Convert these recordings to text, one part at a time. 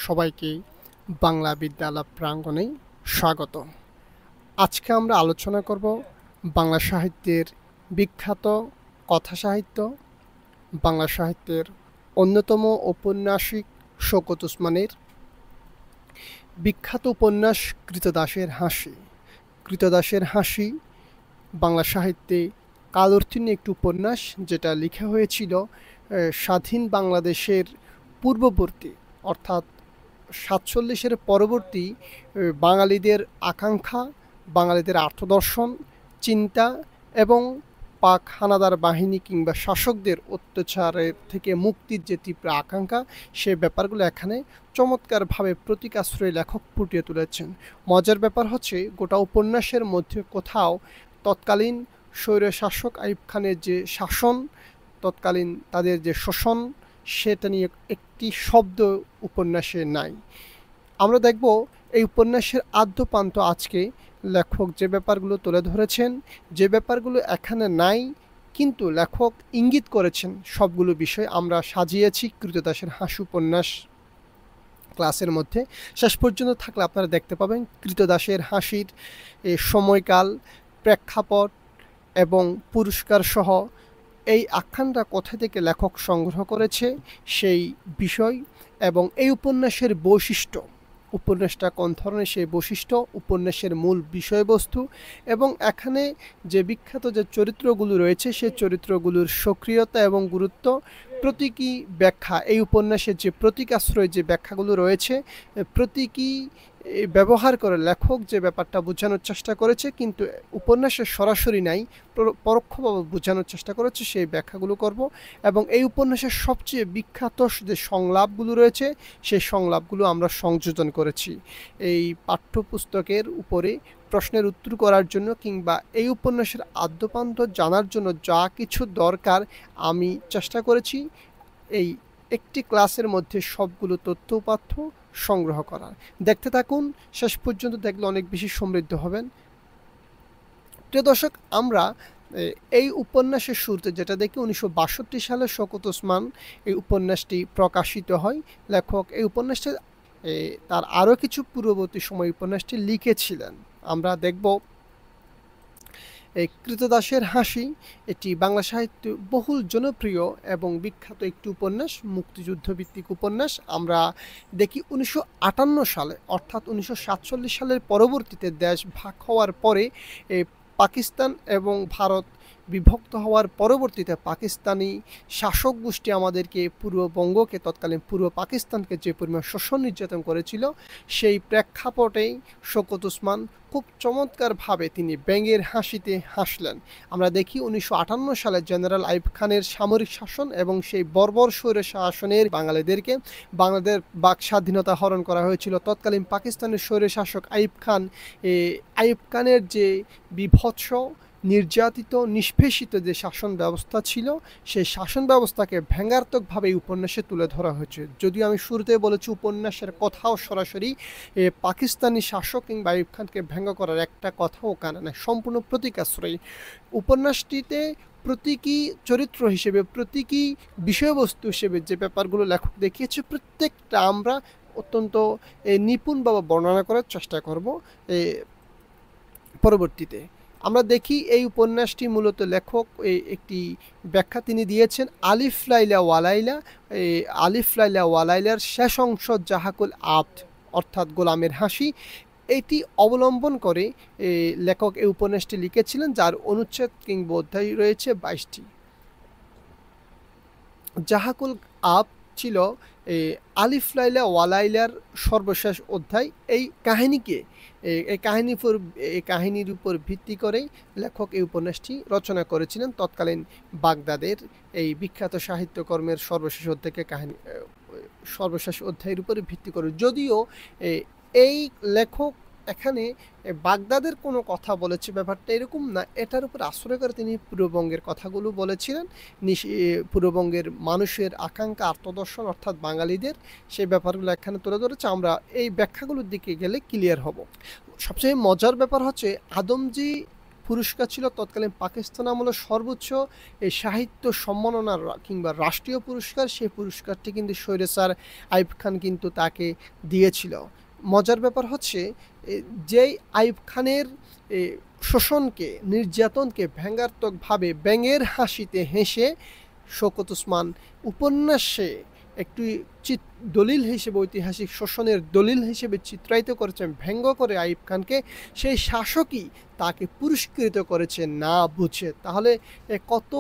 সবাইকে বাংলা বিদ্যালয় প্রাঙ্গণে স্বাগত। আজকে আমরা আলোচনা করব বাংলা সাহিত্যের বিখ্যাত কথা সাহিত্য, বাংলা সাহিত্যের অন্যতম ঔপন্যাসিক শওকত ওসমানের বিখ্যাত উপন্যাস কৃতদাসের হাসি। কৃতদাসের হাসি বাংলা সাহিত্যে কালোত্তীর্ণ একটি উপন্যাস, যেটা লেখা হয়েছিল স্বাধীন বাংলাদেশের পূর্ববর্তী অর্থাৎ 47-এর পরবর্তী বাঙালিদের আকাঙ্ক্ষা, বাঙালিদের আত্মদর্শন, চিন্তা এবং পাক হানাদার বাহিনী কিংবা শাসকদের অত্যাচারের থেকে মুক্তির যে তীব্র আকাঙ্ক্ষা, সে ব্যাপারগুলো এখানে চমৎকারভাবে প্রতীকাশ্রয়ী লেখক ফুটিয়ে তুলেছেন। মজার ব্যাপার হচ্ছে, গোটা উপন্যাসের মধ্যে কোথাও তৎকালীন স্বৈরশাসক আইয়ুব খানের যে শাসন, তৎকালীন তাদের যে শোষণ, সেটা নিয়ে একটি শব্দ উপন্যাসে নাই। আমরা দেখব এই উপন্যাসের আদ্যপ্রান্ত আজকে লেখক যে ব্যাপারগুলো তুলে ধরেছেন, যে ব্যাপারগুলো এখানে নাই কিন্তু লেখক ইঙ্গিত করেছেন, সবগুলো বিষয় আমরা সাজিয়েছি কৃতদাসের হাসি উপন্যাস ক্লাসের মধ্যে। শেষ পর্যন্ত থাকলে আপনারা দেখতে পাবেন কৃতদাসের হাসির সময়কাল, প্রেক্ষাপট এবং পুরস্কার সহ এই আখ্যানটা কোথা থেকে লেখক সংগ্রহ করেছে সেই বিষয় এবং এই উপন্যাসের বৈশিষ্ট্য, উপন্যাসটা কোন ধরনের সেই বৈশিষ্ট্য, উপন্যাসের মূল বিষয়বস্তু এবং এখানে যে বিখ্যাত যে চরিত্রগুলো রয়েছে সেই চরিত্রগুলোর সক্রিয়তা এবং গুরুত্ব, প্রতীকী ব্যাখ্যা, এই উপন্যাসের যে প্রতীকাশ্রয় যে ব্যাখ্যাগুলো রয়েছে, প্রতীকী ব্যবহার করে লেখক যে ব্যাপারটা বোঝানোর চেষ্টা করেছে কিন্তু উপন্যাসে সরাসরি নাই, পরোক্ষভাবে বোঝানোর চেষ্টা করেছে, সেই ব্যাখ্যাগুলো করব। এবং এই উপন্যাসের সবচেয়ে বিখ্যাত যে সংলাপগুলো রয়েছে সেই সংলাপগুলো আমরা সংযোজন করেছি এই পাঠ্যপুস্তকের উপরে প্রশ্নের উত্তর করার জন্য কিংবা এই উপন্যাসের আদ্যপ্রান্ত জানার জন্য যা কিছু দরকার আমি চেষ্টা করেছি এই একটি ক্লাসের মধ্যে সবগুলো তথ্য উপাত্ত সংগ্রহ করার। দেখতে থাকুন, শেষ পর্যন্ত দেখলে অনেক বেশি সমৃদ্ধ হবেন। প্রিয় দর্শক, আমরা এই উপন্যাসের শুরুতে যেটা দেখি 1962 সালে শওকত ওসমান এই উপন্যাসটি প্রকাশিত হয়। লেখক এই উপন্যাসটি তার আরও কিছু পূর্ববর্তী সময় উপন্যাসটি লিখেছিলেন। আমরা দেখব এই কৃতদাসের হাসি, এটি বাংলা সাহিত্য বহুল জনপ্রিয় এবং বিখ্যাত একটি উপন্যাস, মুক্তিযুদ্ধ ভিত্তিক উপন্যাস। আমরা দেখি 1958 সালে অর্থাৎ 1947 সালের পরবর্তীতে দেশ ভাগ হওয়ার পরে পাকিস্তান এবং ভারত বিভক্ত হওয়ার পরবর্তীতে পাকিস্তানি শাসক গোষ্ঠী আমাদেরকে পূর্ববঙ্গকে, তৎকালীন পূর্ব পাকিস্তানকে যে পরিমাণ শোষণ নির্যাতন করেছিল, সেই প্রেক্ষাপটেই শওকত ওসমান খুব চমৎকারভাবে তিনি ব্যঙ্গের হাসিতে হাসলেন। আমরা দেখি 1958 সালে জেনারেল আইয়ুব খানের সামরিক শাসন এবং সেই বর্বর স্বৈর শাসনের বাঙালিদেরকে বাংলাদেশ বাক স্বাধীনতা হরণ করা হয়েছিল। তৎকালীন পাকিস্তানের স্বৈর শাসক আইয়ুব খানের যে বিভৎস, নির্যাতিত, নিষ্পেষিত যে শাসন ব্যবস্থা ছিল, সেই শাসন ব্যবস্থাকে ব্যঙ্গাত্মকভাবে এই উপন্যাসে তুলে ধরা হয়েছে। যদিও আমি শুরুতে বলেছি উপন্যাসের কথাও সরাসরি পাকিস্তানি শাসক কিংবা আইয়ুব খানকে ব্যঙ্গ করার একটা কথাও কানে না, সম্পূর্ণ প্রতীকাশ্রয়ী। উপন্যাসটিতে প্রতীকী চরিত্র হিসেবে, প্রতীকী বিষয়বস্তু হিসেবে যে ব্যাপারগুলো লেখক দেখিয়েছে, প্রত্যেকটা আমরা অত্যন্ত নিপুণভাবে বর্ণনা করার চেষ্টা করব পরবর্তীতে। আমরা দেখি এই উপন্যাসটি মূলত লেখক একটি ব্যাখ্যা তিনি দিয়েছেন আলিফ লাইলা ওয়ালাইলা। আলিফ লাইলা ওয়ালাইলার শেষ অংশ জাহাকুল আব্দ অর্থাৎ গোলামের হাসি, এটি অবলম্বন করে লেখক এই উপন্যাসটি লিখেছিলেন, যার অনুচ্ছেদ কিংবা অধ্যায় রয়েছে 22টি। জাহাকুল আব্দ ছিল আলিফ লাইলা ওয়ালাইলার সর্বশেষ অধ্যায়। এই কাহিনীর উপর ভিত্তি করেই লেখক এই উপন্যাসটি রচনা করেছিলেন। তৎকালীন বাগদাদের এই বিখ্যাত সাহিত্যকর্মের সর্বশেষ অধ্যায়ের উপরে ভিত্তি করে। যদিও এই লেখক এখানে বাগদাদের কোনো কথা বলেছে, ব্যাপারটা এরকম না, এটার উপর আশ্রয় করে তিনি পূর্ববঙ্গের কথাগুলো বলেছিলেন, পূর্ববঙ্গের মানুষের আকাঙ্ক্ষা, আত্মদর্শন অর্থাৎ বাঙালিদের, সেই ব্যাপারগুলো এখানে তুলে ধরেছে। আমরা এই ব্যাখ্যাগুলোর দিকে গেলে ক্লিয়ার হব। সবচেয়ে মজার ব্যাপার হচ্ছে আদমজী পুরস্কার ছিল তৎকালীন পাকিস্তান আমলের সর্বোচ্চ এই সাহিত্য সম্মাননার কিংবা রাষ্ট্রীয় পুরস্কার। সেই পুরস্কারটি কিন্তু স্বৈরাচার আইয়ুব খান কিন্তু তাকে দিয়েছিল। মজার ব্যাপার হচ্ছে যেই আইয়ুব খানের শোষণকে, নির্যাতনকে ব্যঙ্গাত্মকভাবে ব্যঙ্গের হাসিতে হেসে শওকত ওসমান উপন্যাসে একটি দলিল হিসেবে, ঐতিহাসিক শোষণের দলিল হিসেবে চিত্রায়িত করেছেন, ব্যঙ্গ করে আইয়ুব খানকে, সেই শাসকই তাকে পুরস্কৃত করেছে না বুঝে। তাহলে কত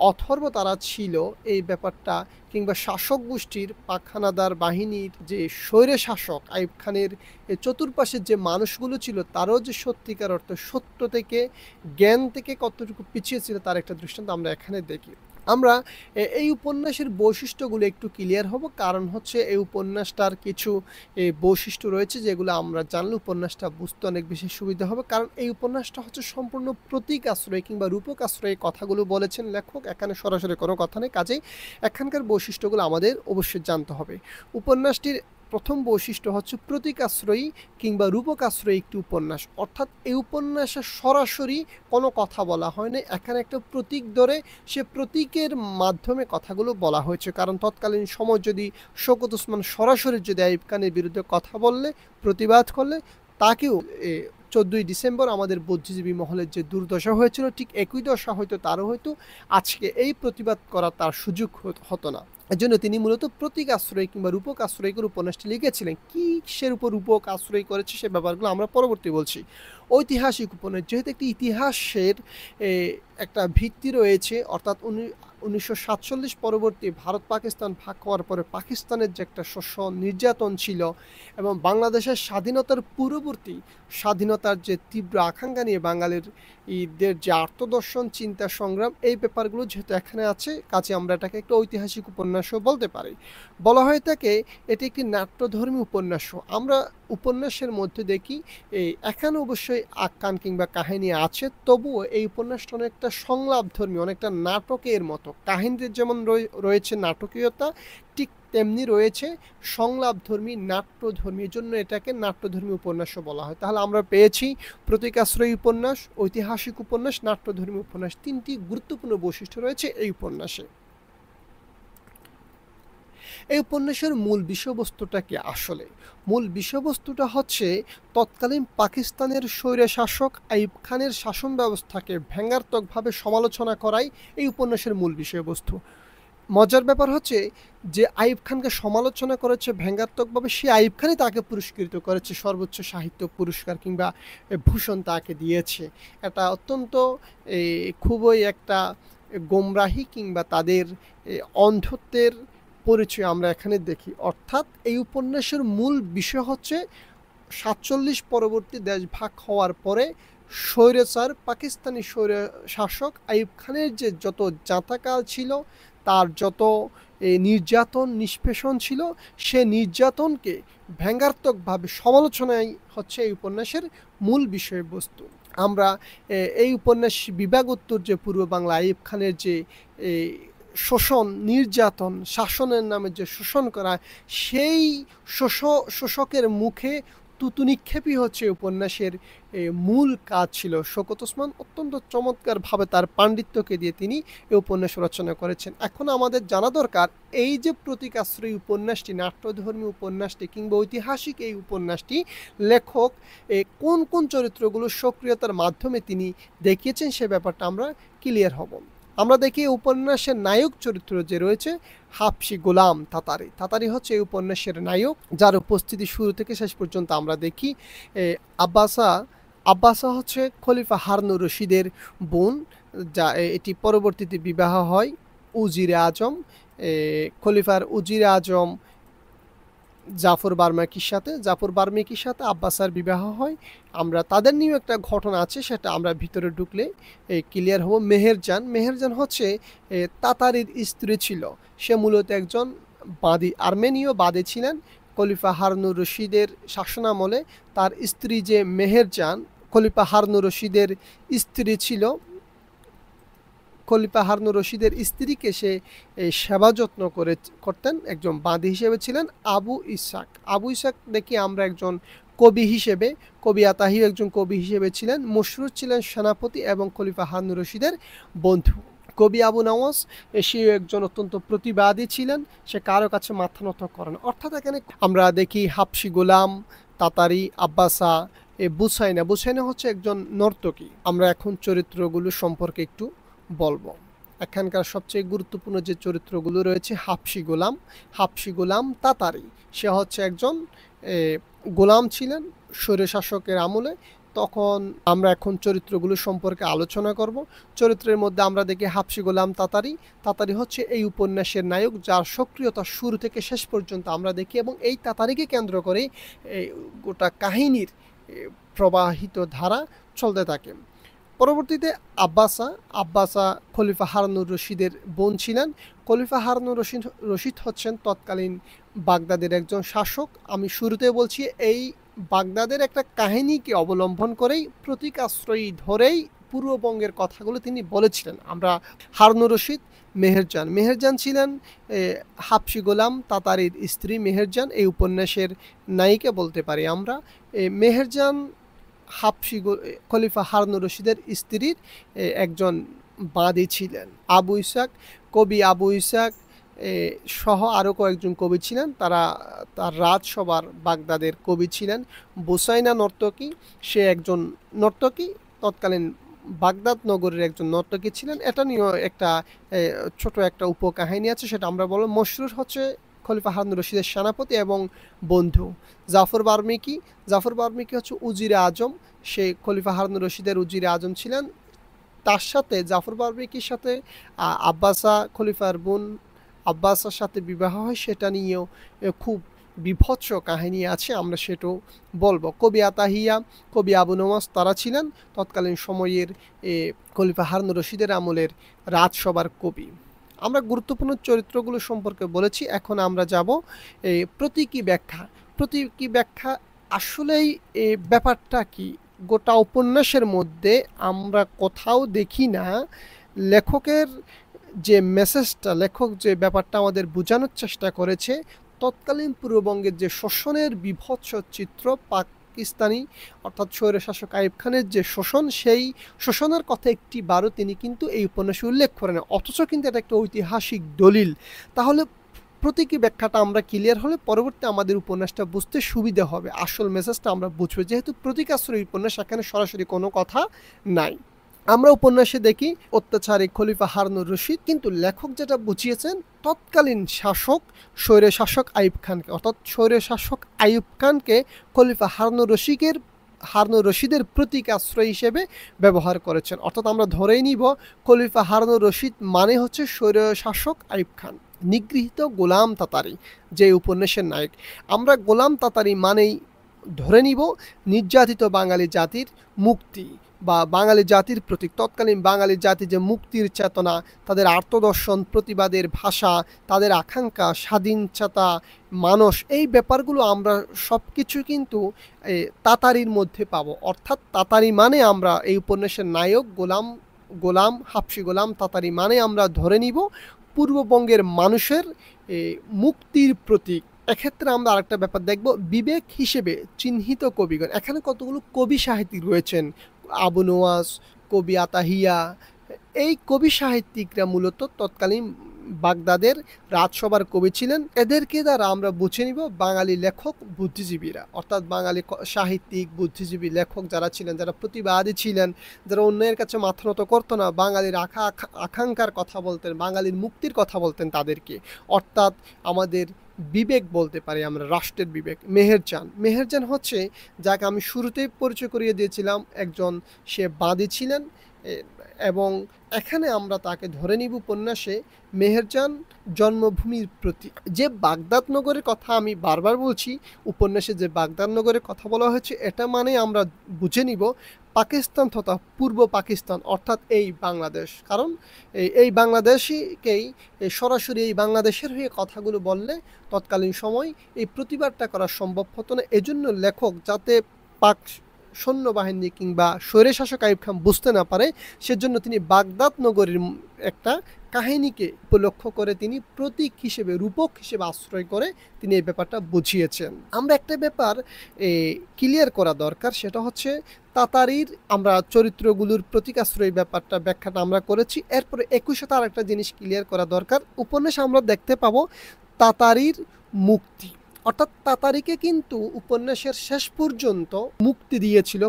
অথর্ব তারা ছিল এই ব্যাপারটা, কিংবা শাসক গোষ্ঠীর পাক হানাদার বাহিনীর যে স্বৈর শাসক আইয়ুব খানের চতুর্পাশের যে মানুষগুলো ছিল, তারও যে সত্যিকার অর্থে সত্য থেকে, জ্ঞান থেকে কতটুকু পিছিয়ে ছিল তার একটা দৃষ্টান্ত আমরা এখানে দেখি। আমরা এই উপন্যাসের বৈশিষ্ট্যগুলো একটু ক্লিয়ার হব, কারণ হচ্ছে এই উপন্যাসটার কিছু বৈশিষ্ট্য রয়েছে যেগুলো আমরা জানলে উপন্যাসটা বুঝতে অনেক বেশি সুবিধা হবে। কারণ এই উপন্যাসটা হচ্ছে সম্পূর্ণ প্রতীক আশ্রয় কিংবা রূপক আশ্রয়ে কথাগুলো বলেছেন লেখক, এখানে সরাসরি কোনো কথা নেই। কাজেই এখানকার বৈশিষ্ট্যগুলো আমাদের অবশ্যই জানতে হবে। উপন্যাসটির প্রথম বৈশিষ্ট্য হচ্ছে প্রতীক আশ্রয়ী কিংবা রূপক আশ্রয়ী একটি উপন্যাস, অর্থাৎ এই উপন্যাসে সরাসরি কোনো কথা বলা হয় না, এখানে একটা প্রতীক ধরে সে প্রতীকের মাধ্যমে কথাগুলো বলা হয়েছে। কারণ তৎকালীন সময় যদি শওকত ওসমান সরাসরি যদি আইয়ুব খানের বিরুদ্ধে কথা বললে, প্রতিবাদ করলে, তাকেও 14ই ডিসেম্বর আমাদের বুদ্ধিজীবী মহলের যে দুর্দশা হয়েছিল, ঠিক একই দশা হয়তো তারও হয়তো আজকে এই প্রতিবাদ করা তার সুযোগ হতো না। এজন্য তিনি মূলত প্রতীক আশ্রয় কিংবা রূপক আশ্রয় করে উপন্যাসটি লিখেছিলেন। কিসের উপর রূপক আশ্রয় করেছে সে ব্যাপারগুলো আমরা পরবর্তী বলছি। ঐতিহাসিক উপন্যাস, যেহেতু একটি ইতিহাসের একটা ভিত্তি রয়েছে, অর্থাৎ 1947 পরবর্তী ভারত পাকিস্তান ভাগ হওয়ার পরে পাকিস্তানের যে একটা শোষণ নির্যাতন ছিল, এবং বাংলাদেশের স্বাধীনতার পূর্ববর্তী স্বাধীনতার যে তীব্র আকাঙ্ক্ষা নিয়ে বাঙালির ঈদের যে আত্মদর্শন, চিন্তা, সংগ্রাম, এই ব্যাপারগুলো যেহেতু এখানে আছে, কাজে আমরা এটাকে একটা ঐতিহাসিক উপন্যাসও বলতে পারি। বলা হয়ে থাকে এটি একটি নাট্যধর্মী উপন্যাসও। আমরা উপন্যাসের মধ্যে দেখি এখানে অবশ্যই আখ্যান কিংবা কাহিনী আছে, তবুও এই উপন্যাসটা অনেকটা সংলাপধর্মী, অনেকটা নাটকের মতো। কাহিনীতে যেমন রয়েছে নাটকীয়তা, ঠিক তেমনি রয়েছে সংলাপধর্মী, নাট্যধর্মী, জন্য এটাকে নাট্যধর্মী উপন্যাসও বলা হয়। তাহলে আমরা পেয়েছি প্রতীকাশ্রয়ী উপন্যাস, ঐতিহাসিক উপন্যাস, নাট্যধর্মী উপন্যাস, তিনটি গুরুত্বপূর্ণ বৈশিষ্ট্য রয়েছে এই উপন্যাসে। এই উপন্যাসের মূল বিষয়বস্তুটা কি? আসলে মূল বিষয়বস্তুটা হচ্ছে তৎকালীন পাকিস্তানের স্বৈরশাসক আইয়ুব খানের শাসন ব্যবস্থাকে ব্যঙ্গাত্মকভাবে সমালোচনা করাই এই উপন্যাসের মূল বিষয়বস্তু। মজার ব্যাপার হচ্ছে যে আইয়ুব খানকে সমালোচনা করেছে ব্যঙ্গাত্মকভাবে, সে আইয়ুব খানই তাকে পুরস্কৃত করেছে, সর্বোচ্চ সাহিত্য পুরস্কার কিংবা ভূষণ তাকে দিয়েছে। এটা অত্যন্ত খুবই একটা গোমরাহি কিংবা তাদের অন্ধত্বের পরিচয় আমরা এখানে দেখি। অর্থাৎ এই উপন্যাসের মূল বিষয় হচ্ছে 47 পরবর্তী দেশ ভাগ হওয়ার পরে স্বৈরাচার পাকিস্তানি স্বৈর শাসক আইয়ুব খানের যে যত যাতাকাল ছিল, তার যত নির্যাতন নিষ্পেষণ ছিল, সে নির্যাতনকে ব্যঙ্গাত্মকভাবে সমালোচনাই হচ্ছে এই উপন্যাসের মূল বিষয়বস্তু। আমরা এই উপন্যাস বিভাগ উত্তর যে পূর্ব বাংলা আইয়ুব খানের যে শোষণ, নির্যাতন, শাসনের নামে যে শোষণ করা, সেই শোষকের মুখে তুতু নিক্ষেপই হচ্ছে উপন্যাসের মূল কাজ ছিল। শওকত ওসমান অত্যন্ত চমৎকারভাবে তার পাণ্ডিত্যকে দিয়ে তিনি এই উপন্যাস রচনা করেছেন। এখন আমাদের জানা দরকার এই যে প্রতীকাশ্রয়ী উপন্যাসটি, নাট্যধর্মী উপন্যাসটি কিংবা ঐতিহাসিক এই উপন্যাসটি লেখক কোন কোন চরিত্রগুলো সক্রিয়তার মাধ্যমে তিনি দেখিয়েছেন, সে ব্যাপারটা আমরা ক্লিয়ার হব। আমরা দেখি উপন্যাসের নায়ক চরিত্র যে রয়েছে হাফসি গোলাম তাতারি। তাতারি হচ্ছে এই উপন্যাসের নায়ক, যার উপস্থিতি শুরু থেকে শেষ পর্যন্ত আমরা দেখি। আব্বাসা হচ্ছে খলিফা হারুনুর রশিদের বোন, যা এটি পরবর্তীতে বিবাহ হয় উজিরে আজম, খলিফার উজিরে আজম জাফর বার্মাকির সাথে আব্বাসার বিবাহ হয়। আমরা তাদের নিয়েও একটা ঘটনা আছে, সেটা আমরা ভিতরে ঢুকলে ক্লিয়ার হব। মেহেরজান হচ্ছে তাতারির স্ত্রী ছিল। সে মূলত একজন বাদী, আর্মেনীয় বাদী ছিলেন। খলিফা হারুনুর রশিদের শাসনামলে তার স্ত্রী যে মেহেরজান, খলিফা হারুনুর রশিদের স্ত্রী ছিল, খলিফা হারুনুর রশিদের স্ত্রীকে সে সেবা যত্ন করতেন, একজন বাদী হিসেবে ছিলেন আবু ইসহাক। দেখি আমরা একজন কবি হিসেবে, কবি আতাহিয়া একজন কবি হিসেবে ছিলেন। মসরুর ছিলেন সেনাপতি এবং খলিফা হারুন রশিদের বন্ধু। কবি আবু নওয়াজ সে একজন অত্যন্ত প্রতিবাদী ছিলেন, সে কারো কাছে মাথা নত করেন। অর্থাৎ এখানে আমরা দেখি হাবশি গোলাম, তাতারি, আব্বাসা, বুসাইনা হচ্ছে একজন নর্তকী। আমরা এখন চরিত্রগুলো সম্পর্কে একটু বলবো। এখানকার সবচেয়ে গুরুত্বপূর্ণ যে চরিত্রগুলো রয়েছে, হাবশি গোলাম তাতারি, সে হচ্ছে একজন গোলাম ছিলেন স্বৈরশাসকের আমলে। তখন আমরা এখন চরিত্রগুলো সম্পর্কে আলোচনা করব। চরিত্রের মধ্যে আমরা দেখি হাবশি গোলাম তাতারি হচ্ছে এই উপন্যাসের নায়ক, যার সক্রিয়তা শুরু থেকে শেষ পর্যন্ত আমরা দেখি, এবং এই তাতারিকে কেন্দ্র করে গোটা কাহিনীর প্রবাহিত ধারা চলতে থাকে। পরবর্তীতে আব্বাসা খলিফা হারুনুর রশিদের বোন ছিলেন। খলিফা হারুনুর রশিদ হচ্ছেন তৎকালীন বাগদাদের একজন শাসক। আমি শুরুতে বলছি, এই বাগদাদের একটা কাহিনীকে অবলম্বন করেই, প্রতীক আশ্রয়ী ধরেই পূর্ববঙ্গের কথাগুলো তিনি বলেছিলেন। আমরা হারুনুর রশিদ, মেহেরজান ছিলেন হাবশি গোলাম তাতারির স্ত্রী। মেহেরজান এই উপন্যাসের নায়িকা বলতে পারি আমরা। মেহেরজান খলিফা হারুনুর রশিদের স্ত্রীর একজন বাদী ছিলেন। কবি আবু ইসাক সহ আরও কয়েকজন কবি ছিলেন, তার রাজসভার বাগদাদের কবি ছিলেন। বুসাইনা নর্তকী, সে একজন নর্তকী, তৎকালীন বাগদাদ নগরের একজন নর্তকী ছিলেন। এটা নিয়েও একটা ছোট একটা উপকাহিনী আছে, সেটা আমরা বলব। মসরুর হচ্ছে খলিফা হারুন রশিদের সেনাপতি এবং বন্ধু। জাফর বার্মিকি হচ্ছে উজিরে আজম, সে খলিফা হারুন রশিদের উজিরে আজম ছিলেন। তার সাথে জাফর বার্মিকির সাথে খলিফার বোন আব্বাসার সাথে বিবাহ হয়, সেটা নিয়েও খুব বিভৎস কাহিনী আছে, আমরা সেটাও বলবো। কবি আতাহিয়া, কবি আবু নওয়াজ, তারা ছিলেন তৎকালীন সময়ের খলিফা হারুন রশিদের আমলের রাজসভার কবি। আমরা গুরুত্বপূর্ণ চরিত্রগুলো সম্পর্কে বলেছি। এখন আমরা যাব প্রতীকী ব্যাখ্যা। আসলেই ব্যাপারটা কি? গোটা উপন্যাসের মধ্যে আমরা কোথাও দেখি না লেখকের যে মেসেজটা, লেখক যে ব্যাপারটা আমাদের বোঝানোর চেষ্টা করেছে, তৎকালীন পূর্ববঙ্গের যে শোষণের বিভৎস চিত্র, পাকিস্তানি অর্থাৎ স্বৈরশাসক আইয়ুব খানের যে শোষণ, সেই শোষণের কথা একটি বারও তিনি কিন্তু এই উপন্যাসে উল্লেখ করেন, অথচ কিন্তু এটা একটা ঐতিহাসিক দলিল। তাহলে প্রতীকী ব্যাখ্যাটা আমরা ক্লিয়ার হলে পরবর্তী আমাদের উপন্যাসটা বুঝতে সুবিধা হবে, আসল মেসেজটা আমরা বুঝবো। যেহেতু প্রতীকাশ্রয়ী উপন্যাস, এখানে সরাসরি কোনো কথা নাই। আমরা উপন্যাসে দেখি অত্যাচারী খলিফা হারুনুর রশিদ, কিন্তু লেখক যেটা বুঝিয়েছেন তৎকালীন স্বৈরশাসক আইয়ুব খানকে, অর্থাৎ স্বৈরশাসক আইয়ুব খানকে খলিফা হারুনুর রশিদের প্রতীক আশ্রয় হিসেবে ব্যবহার করেছেন। অর্থাৎ আমরা ধরেই নিব খলিফা হারুনুর রশিদ মানে হচ্ছে স্বৈরশাসক আইয়ুব খান, নিগৃহীত গোলাম তাতারি যে উপন্যাসের নায়ক। আমরা গোলাম তাতারি মানেই ধরে নিব নির্যাতিত বাঙালি জাতির মুক্তি বা বাঙালি জাতির প্রতীক। তৎকালীন বাঙালি জাতি যে মুক্তির চেতনা, তাদের আত্মদর্শন, প্রতিবাদের ভাষা, তাদের আকাঙ্ক্ষা, স্বাধীনতা, মানস, এই ব্যাপারগুলো আমরা সব কিছু কিন্তু তাতারির মধ্যে পাবো। অর্থাৎ তাতারি মানে আমরা এই উপন্যাসের নায়ক হাবশি গোলাম তাতারি মানে আমরা ধরে নিব পূর্ববঙ্গের মানুষের মুক্তির প্রতীক। এক্ষেত্রে আমরা আরেকটা ব্যাপার দেখব, বিবেক হিসেবে চিহ্নিত কবিগণ। এখানে কতগুলো কবি সাহিত্যিক রয়েছেন, আবু নওয়াজ, কবি আতাহিয়া, এই কবি সাহিত্যিকরা মূলত তৎকালীন বাগদাদের রাজসভার কবি ছিলেন। এদেরকে দ্বারা আমরা বুঝে নিব বাঙালি লেখক বুদ্ধিজীবীরা, অর্থাৎ বাঙালি সাহিত্যিক বুদ্ধিজীবী লেখক যারা ছিলেন, যারা প্রতিবাদী ছিলেন, যারা অন্যের কাছে মাথা নত করতো না, বাঙালির আকাঙ্ক্ষার কথা বলতেন, বাঙালির মুক্তির কথা বলতেন তাদেরকে। অর্থাৎ আমাদের বিবেক বলতে পারি আমরা, রাষ্ট্রের বিবেক। মেহেরজান হচ্ছে যাকে আমি শুরুতেই পরিচয় করিয়ে দিয়েছিলাম, সে বাদী ছিলেন, এবং এখানে আমরা তাকে ধরে নিব উপন্যাসে মেহেরজান জন্মভূমির প্রতি। যে বাগদাদ নগরের কথা আমি বারবার বলছি, উপন্যাসে যে বাগদাদ নগরের কথা বলা হয়েছে, এটা মানে আমরা বুঝে নিব পাকিস্তান তথা পূর্ব পাকিস্তান, অর্থাৎ এই বাংলাদেশ। কারণ এই বাংলাদেশকেই সরাসরি এই বাংলাদেশের হয়ে কথাগুলো বললে তৎকালীন সময় এই প্রতিবাদটা করা সম্ভব হতো না। এজন্য লেখক যাতে পাক সৈন্যবাহিনী কিংবা স্বৈরশাসক আইয়ুব খান বুঝতে না পারে, সেজন্য তিনি বাগদাদ নগরীর একটা কাহিনীকে উপলক্ষ করে তিনি প্রতীক হিসেবে, রূপক হিসেবে আশ্রয় করে তিনি এই ব্যাপারটা বুঝিয়েছেন। আমরা একটা ব্যাপার ক্লিয়ার করা দরকার, সেটা হচ্ছে তাতারির আমরা চরিত্রগুলোর প্রতীক আশ্রয় ব্যাখ্যাটা আমরা করেছি। এরপরে একই সাথে আর একটা জিনিস ক্লিয়ার করা দরকার। উপন্যাসে আমরা দেখতে পাবো তাতারির মুক্তি, অর্থাৎ তাতারিকে কিন্তু উপন্যাসের শেষ পর্যন্ত মুক্তি দিয়েছিল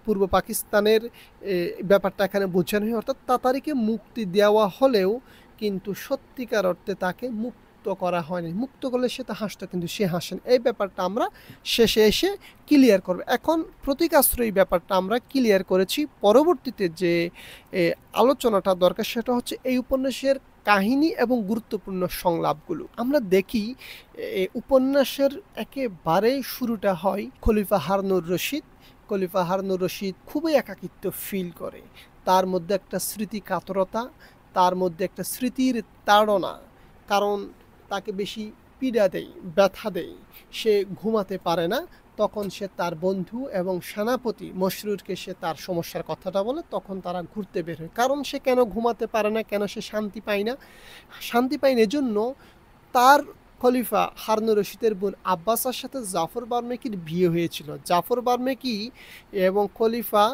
পূর্ব পাকিস্তানের ব্যাপারটা এখানে বোঝানো হয়। অর্থাৎ তাতারিকে মুক্তি দেওয়া হলেও কিন্তু সত্যিকার অর্থে তাকে মুক্ত করা হয়নি। মুক্ত করলে সে তো হাসতো, কিন্তু সে হাসেন। এই ব্যাপারটা আমরা শেষে এসে ক্লিয়ার করব। এখন প্রতীক আশ্রয়ী ব্যাপারটা আমরা ক্লিয়ার করেছি। পরবর্তীতে যে আলোচনাটা দরকার সেটা হচ্ছে এই উপন্যাসের কাহিনী এবং গুরুত্বপূর্ণ সংলাপগুলো। আমরা দেখি উপন্যাসের একেবারে শুরুটা হয় খলিফা হারুনুর রশিদ। খলিফা হারুনুর রশিদ খুবই একাকিত্ব ফিল করে, তার মধ্যে একটা স্মৃতি কাতরতা, তার মধ্যে একটা স্মৃতির তাড়না, কারণ তাকে বেশি পীড়া দেয়, ব্যথা দেয়, সে ঘুমাতে পারে না। তখন সে তার বন্ধু এবং সেনাপতি মসরুরকে সে তার সমস্যার কথাটা বলে, তখন তারা ঘুরতে বের হয়। কারণ সে কেন ঘুমাতে পারে না, কেন সে শান্তি পায় না, এজন্য তার খলিফা হারুনুর রশিদের বোন আব্বাসার সাথে জাফর বার্মেকির বিয়ে হয়েছিল। জাফর বার্মেকি এবং খলিফা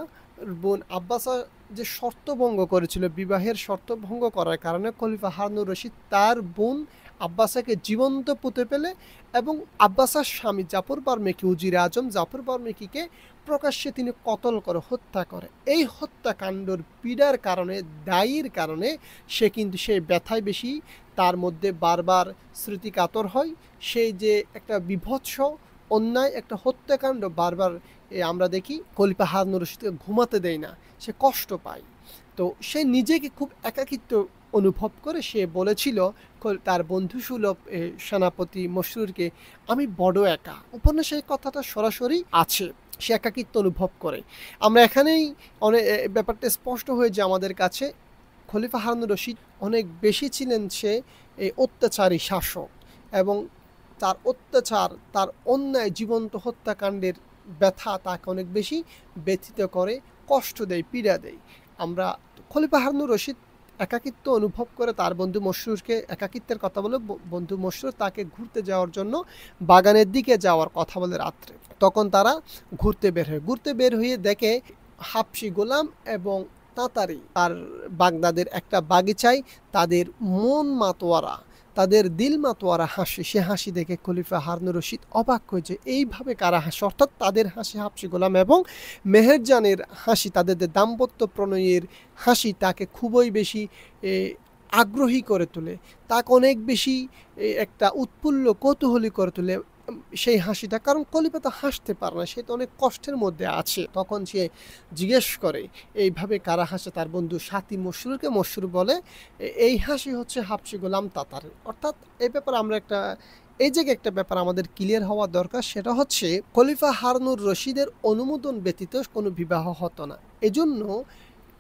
বোন আব্বাসা যে শর্ত ভঙ্গ করেছিল, বিবাহের শর্ত ভঙ্গ করার কারণে খলিফা হারুনুর রশিদ তার বোন আব্বাসাকে জীবন্ত পুঁতে ফেলে এবং আব্বাসার স্বামী জাফর বার্মেকি, উজিরে আজম জাফর বার্মেকিকে প্রকাশ্যে তিনি কতল করে, হত্যা করে। এই হত্যাকাণ্ডের পীড়ার কারণে, দায়ীর কারণে সে কিন্তু সেই ব্যথায় বেশি, তার মধ্যে বারবার স্মৃতিকাতর হয়। সেই যে একটা বিভৎস অন্যায়, একটা হত্যাকাণ্ড বারবার আমরা দেখি খলিফা হারুনুর রশিদকে ঘুমাতে দেয় না, সে কষ্ট পায়। তো সে নিজেকে খুব একাকিত্ব অনুভব করে সে বলেছিল তার বন্ধুসুলভ সেনাপতি মসরুরকে, আমি বড় একা। উপন্যাসে এই কথাটা সরাসরি আছে, সে একাকিত্ব অনুভব করে। আমরা এখানেই অনেক ব্যাপারটা স্পষ্ট হয়ে যে আমাদের কাছে খলিফা হারুনুর রশিদ অনেক বেশি ছিলেন সে অত্যাচারী শাসক, এবং তার অত্যাচার, তার অন্যায় জীবন্ত হত্যাকাণ্ডের ব্যথা তাকে অনেক বেশি ব্যথিত করে, কষ্ট দেয়, পীড়া দেয়। আমরা খলিফা হারুনুর রশিদ একাকিত্ব অনুভব করে তার বন্ধু মসরুরকে একাকিত্বের কথা বলে, বন্ধু মসরুর তাকে ঘুরতে যাওয়ার জন্য বাগানের দিকে যাওয়ার কথা বলে রাত্রে। তখন তারা ঘুরতে বের হয়ে দেখে হাবশি গোলাম এবং তাতারি আর বাগদাদের একটা বাগিচায় তাদের মন মাতোয়ারা, তাদের দিল মাতোয়ারা হাসি, সে হাসি দেখে খলিফা হারুনুর রশিদ অবাক হয়েছে, এইভাবে কারা হাসে? অর্থাৎ তাদের হাসি, হাবশি গোলাম এবং মেহেরজানের হাসি, তাদের দাম্পত্য প্রণয়ের হাসি তাকে খুবই বেশি আগ্রহী করে তোলে, তাকে অনেক বেশি একটা উৎফুল্ল কৌতূহলী করে তোলে সেই হাসিটা। কারণ খলিফা তো হাসতে পারে না, সে তো অনেক কষ্টের মধ্যে আছে। তখন সে জিজ্ঞেস করে এইভাবে কারা হাসে? তার বন্ধু সাথী মসরুরকে। মসরুর বলে এই হাসি হচ্ছে হাবশি গোলাম তাতারের। অর্থাৎ এই ব্যাপারে আমরা এই জায়গায় একটা ব্যাপার আমাদের ক্লিয়ার হওয়া দরকার, সেটা হচ্ছে খলিফা হারুনুর রশিদের অনুমোদন ব্যতীত কোনো বিবাহ হতো না। এজন্য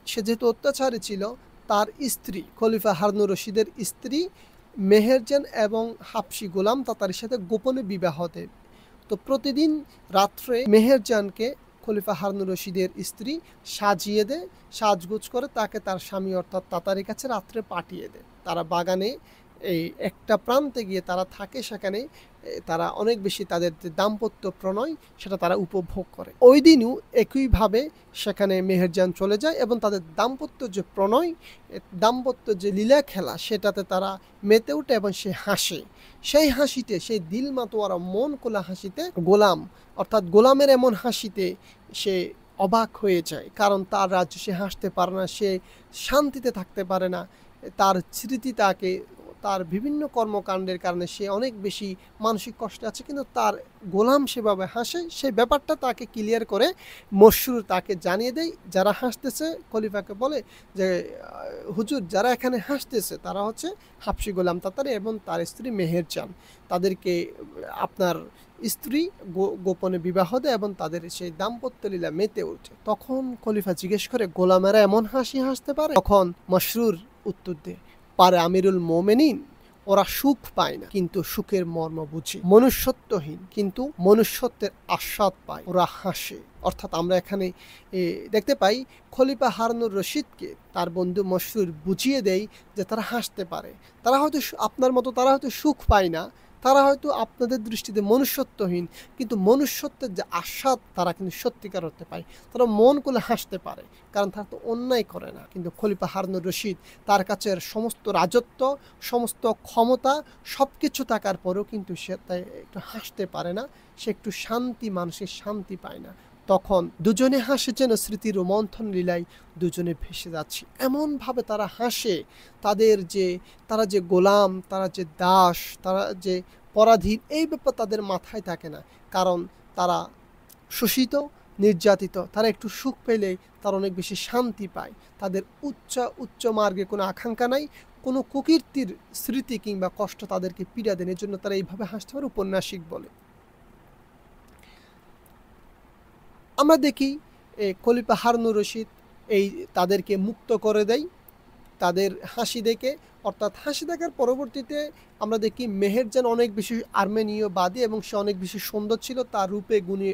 সে যেহেতু অত্যাচারী ছিল, তার স্ত্রী খলিফা হারুনুর রশিদের স্ত্রী মেহেরজান এবং হাবশি গোলাম তাতারির সাথে গোপনে বিবাহ দেয়। তো প্রতিদিন রাত্রে মেহেরজানকে খলিফা হারুনুর রশিদের স্ত্রী সাজিয়ে দেয়, সাজগোজ করে তাকে তার স্বামী অর্থাৎ তাতারির কাছে রাত্রে পাঠিয়ে দেয়। তারা বাগানে এই একটা প্রান্তে গিয়ে তারা থাকে, সেখানে তারা অনেক বেশি তাদের যে দাম্পত্য প্রণয় সেটা তারা উপভোগ করে। ওই দিনও একইভাবে সেখানে মেহেরজান চলে যায় এবং তাদের দাম্পত্য যে প্রণয়, দাম্পত্য যে লীলা খেলা, সেটাতে তারা মেতে ওঠে এবং সে হাসে। সেই হাসিতে, সেই দিল মাতোয়ারা মন খোলা হাসিতে গোলাম অর্থাৎ গোলামের এমন হাসিতে সে অবাক হয়ে যায়, কারণ তার রাজ্য সে হাসতে পারে না, সে শান্তিতে থাকতে পারে না। তার স্মৃতি তাকে, তার বিভিন্ন কর্মকাণ্ডের কারণে সে অনেক বেশি মানসিক কষ্টে আছে, কিন্তু তার গোলাম সেভাবে হাসে। সেই ব্যাপারটা তাকে ক্লিয়ার করে মসরুর তাকে জানিয়ে দেয়। যারা হাসতেছে, খলিফাকে বলে যে হুজুর, যারা এখানে হাসতেছে তারা হচ্ছে হাবশি গোলাম তাতারি এবং তার স্ত্রী মেহেরজান। তাদেরকে আপনার স্ত্রী গোপনে বিবাহ দেয় এবং তাদের সেই দাম্পত্য লীলা মেতে ওঠে। তখন খলিফা জিজ্ঞেস করে, গোলামেরা এমন হাসি হাসতে পারে? তখন মসরুর উত্তর দেয়, পারে আমিরুল মোমেনিন, ওরা সুখ পায় না কিন্তু সুখের মর্ম বুঝে, মনুষ্যত্বহীন কিন্তু মনুষ্যত্বের আস্বাদ পায়, ওরা হাসে। অর্থাৎ আমরা এখানে দেখতে পাই খলিফা হারুনুর রশিদকে তার বন্ধু মশরুর বুঝিয়ে দেয় যে তারা হাসতে পারে। তারা হয়তো আপনার মতো তারা হয়তো সুখ পায় না, তারা হয়তো আপনাদের দৃষ্টিতে মনুষ্যত্বহীন, কিন্তু মনুষ্যত্বের যে আস্বাদ তারা কিন্তু সত্যিকার হতে পায়। তারা মন খুলে হাসতে পারে, কারণ তারা তো অন্যায় করে না। কিন্তু খলিফা হারুনুর রশিদ, তার কাছে সমস্ত রাজত্ব, সমস্ত ক্ষমতা, সব কিছু থাকার পরেও কিন্তু সে তাই একটু হাসতে পারে না, সে একটু শান্তি, মানসিক শান্তি পায় না। তখন দুজনে হাসে যেন স্মৃতির রোমন্থন লীলায় দুজনে ভেসে যাচ্ছে, এমনভাবে তারা হাসে। তারা যে গোলাম, তারা যে দাস, তারা যে পরাধীন, এই ব্যাপার তাদের মাথায় থাকে না, কারণ তারা শোষিত, নির্যাতিত। তারা একটু সুখ পেলেই তারা অনেক বেশি শান্তি পায়। তাদের উচ্চ মার্গে কোনো আকাঙ্ক্ষা নাই, কোনো কুকীর্তির স্মৃতি কিংবা কষ্ট তাদেরকে পীড়া দেন, এর জন্য তারা এইভাবে হাসতে পারে, উপন্যাসিক বলে। আমরা দেখি খলিফা হারুনুর রশিদ তাদেরকে মুক্ত করে দেয় তাদের হাসি দেখে। অর্থাৎ হাসি দেখার পরবর্তীতে আমরা দেখি মেহেরজান অনেক বেশি আর্মেনীয়বাদী এবং সে অনেক বেশি সুন্দর ছিল, তার রূপে গুণে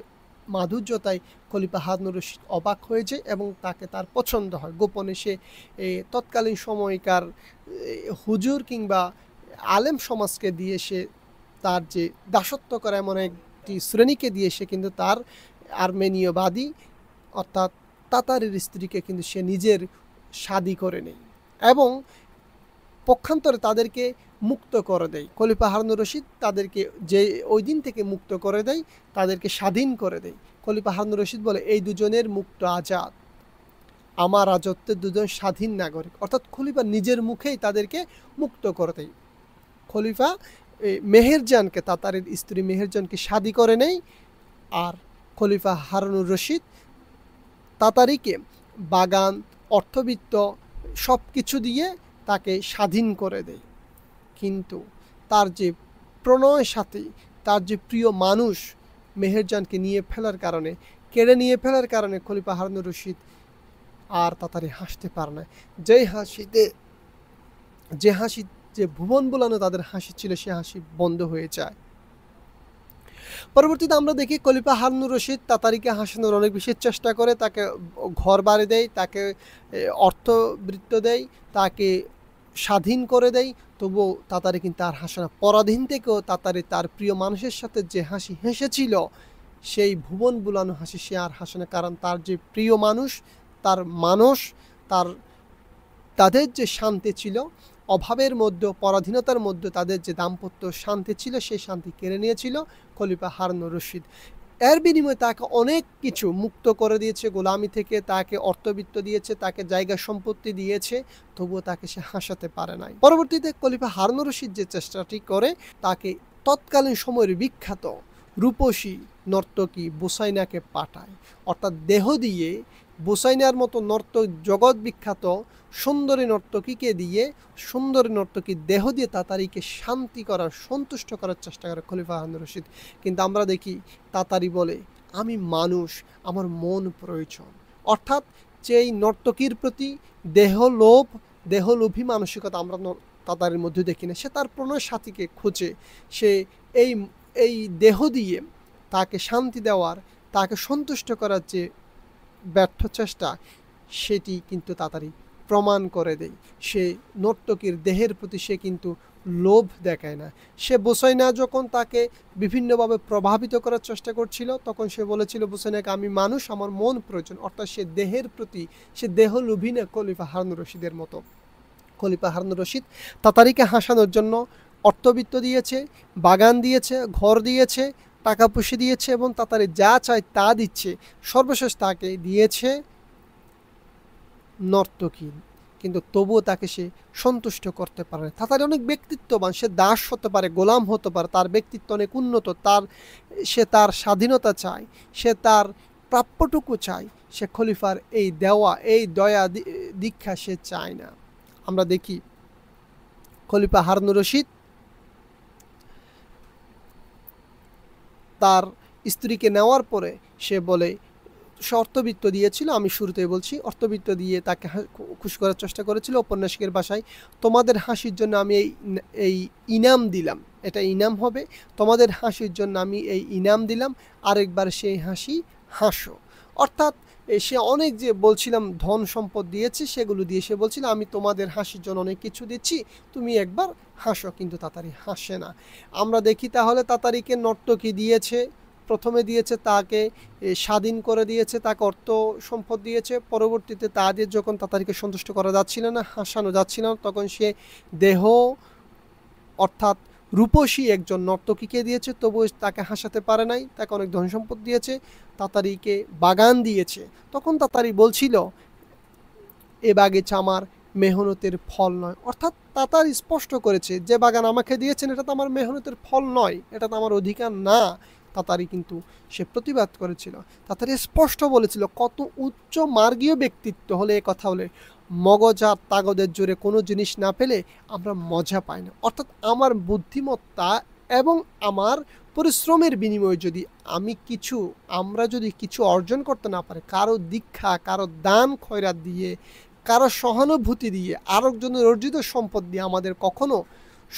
মাধুর্যতায় খলিফা হারুনুর রশিদ অবাক হয়ে যায় এবং তাকে তার পছন্দ হয়। গোপনে সে তৎকালীন সময়কার হুজুর কিংবা আলেম সমাজকে দিয়ে সে তার যে দাসত্ব করে এমন একটি শ্রেণীকে দিয়ে সে কিন্তু তার আর্মেনীয়বাদী অর্থাৎ তাতারের স্ত্রীকে কিন্তু সে নিজের শাদী করে নেয় এবং পক্ষান্তরে তাদেরকে মুক্ত করে দেয়। খলিফা হারুনুর রশিদ তাদেরকে যে ওই দিন থেকে মুক্ত করে দেয়, তাদেরকে স্বাধীন করে দেয়। খলিফা হারুনুর রশিদ বলে, এই দুজনের মুক্ত আজাদ, আমার রাজত্বের দুজন স্বাধীন নাগরিক। অর্থাৎ খলিফা নিজের মুখেই তাদেরকে মুক্ত করে দেয়। খলিফা মেহেরজানকে, তাতারের স্ত্রী মেহেরজানকে শাদী করে নেয়, আর খলিফা হারুনুর রশিদ তাতারিকে বাগান, অর্থবিত্ত সব কিছু দিয়ে তাকে স্বাধীন করে দেয়। কিন্তু তার যে প্রণয় সাথী, তার যে প্রিয় মানুষ মেহেরজানকে কেড়ে নিয়ে ফেলার কারণে খলিফা হারুনুর রশিদ আর তাতারি হাসতে পারে না। যে ভুবন বোলানো তাদের হাসি ছিল, সে হাসি বন্ধ হয়ে যায়। পরবর্তীতে আমরা দেখি খলিফা হারুনুর রশিদ তাতারিকে হাসানোর অনেক বেশি চেষ্টা করে, তাকে ঘর বাড়ি দেয়, তাকে অর্থবৃত্ত দেয়, তাকে স্বাধীন করে দেয়, তবুও তাতারি কিন্তু আর হাসে না। পরাধীন থেকেও তাতারি তার প্রিয় মানুষের সাথে যে হাসি হেসেছিল, সেই ভুবন বুলানো হাসি সে আর হাসে না, কারণ তার যে প্রিয় মানুষ, তাদের যে শান্তি ছিল, অভাবের মধ্যে, পরাধীনতার মধ্যে তাদের যে দাম্পত্য শান্তি ছিল, সেই শান্তি কেড়ে নিয়েছিল খলিফা হারুনুর রশিদ। এর বিনিময়ে তাকে অনেক কিছু মুক্ত করে দিয়েছে গোলামি থেকে, তাকে অর্থবিত্ত দিয়েছে, তাকে জায়গা সম্পত্তি দিয়েছে, তবুও তাকে সে হাসাতে পারে নাই। পরবর্তীতে খলিফা হারুনুর রশিদ যে চেষ্টাটি করে, তাকে তৎকালীন সময়ের বিখ্যাত রূপসী নর্তকী বুসাইনাকে পাঠায়। অর্থাৎ দেহ দিয়ে বুসাইনার মতো জগৎ বিখ্যাত সুন্দরী নর্তকীকে দিয়ে, সুন্দরী নর্তকীর দেহ দিয়ে তাতারিকে সন্তুষ্ট করার চেষ্টা করে খলিফা হারুনুর রশিদ। কিন্তু আমরা দেখি তাতারি বলে, আমি মানুষ, আমার মন প্রয়োজন। অর্থাৎ যেই নর্তকীর প্রতি দেহলোভী মানসিকতা আমরা তাতারির মধ্যে দেখি না। সে তার প্রণয় সাথীকে খোঁজে, সে এই দেহ দিয়ে তাকে শান্তি দেওয়ার, তাকে সন্তুষ্ট করার যে ব্যর্থ চেষ্টা, সেটি কিন্তু তাতারি প্রমাণ করে দেয়। সে নর্তকীর দেহের প্রতি সে কিন্তু লোভ দেখায় না। সে বুসাইনা যখন তাকে বিভিন্নভাবে প্রভাবিত করার চেষ্টা করছিল, তখন সে বলেছিল বুসাইনাকে, আমি মানুষ, আমার মন প্রয়োজন। অর্থাৎ সে দেহের প্রতি, সে দেহলোভী না খলিফা হারুনুর রশিদের মতো। খলিফা হারুনুর রশিদ তাতারিকে হাসানোর জন্য অর্থবিত্ত দিয়েছে, বাগান দিয়েছে, ঘর দিয়েছে, টাকা পয়সা দিয়েছে এবং তাতারি যা চায় তা দিচ্ছে। সর্বশেষ তাকে দিয়েছে নর্তকী, কিন্তু তবুও তাকে সে সন্তুষ্ট করতে পারে না। তাতারি অনেক ব্যক্তিত্ববান, সে দাস হতে পারে, গোলাম হতে পারে, তার ব্যক্তিত্ব অনেক উন্নত, সে তার স্বাধীনতা চায়, সে তার প্রাপ্যটুকু চায়। সে খলিফার এই দয়া দীক্ষা সে চায় না। আমরা দেখি খলিফা হারুনুর রশিদ তার স্ত্রীকে নেওয়ার পরে সে বলে, সে অর্থবিত্ত দিয়েছিল, আমি শুরুতেই বলছি, অর্থবিত্ত দিয়ে তাকে খুশি করার চেষ্টা করেছিল ঔপন্যাসিকের ভাষায়। তোমাদের হাসির জন্য আমি এই ইনাম দিলাম, এটা ইনাম হবে, তোমাদের হাসির জন্য আমি এই ইনাম দিলাম, আরেকবার সেই হাসি হাসো। অর্থাৎ সে অনেক যে বলছিলাম ধন সম্পদ দিয়েছে, সেগুলো দিয়ে সে বলছিল আমি তোমাদের হাসির জন্য অনেক কিছু দিচ্ছি, তুমি একবার হাসো। কিন্তু তাতারি হাসে না। আমরা দেখি তাহলে তাতারিকে নর্তকী দিয়েছে, প্রথমে দিয়েছে তাকে স্বাধীন করে দিয়েছে, তাকে অর্থ সম্পদ দিয়েছে, পরবর্তীতে তাদের যখন তাতারিকে সন্তুষ্ট করা যাচ্ছিল না, হাসানো যাচ্ছিল না, তখন সে দেহ অর্থাৎ রূপসী একজন নর্তকীকে দিয়েছে, তবুও তাকে হাসাতে পারে নাই, তাকে অনেক ধন সম্পদ দিয়েছে, তাতারিকে বাগান দিয়েছে। তখন তাতারি বলছিল এ বাগিচা আমার মেহনতের ফল নয়। অর্থাৎ তাতারি স্পষ্ট করেছে যে বাগান আমাকে দিয়েছেন এটা তো আমার মেহনতের ফল নয়, এটা তো আমার অধিকার না। তাতারি কিন্তু সে প্রতিবাদ করেছিল, তাতারি স্পষ্ট বলেছিল। কত উচ্চ মার্গীয় ব্যক্তিত্ব হলে এ কথা হলে, মগজ আর তাগদের জোরে কোনো জিনিস না পেলে আমরা মজা পাই না। অর্থাৎ আমার বুদ্ধিমত্তা এবং আমার পরিশ্রমের বিনিময়ে যদি আমরা যদি কিছু অর্জন করতে না পারি, কারো দীক্ষা, কারো দান খয়রাত দিয়ে, কারো সহানুভূতি দিয়ে, আরেকজনের অর্জিত সম্পদ দিয়ে আমাদের কখনো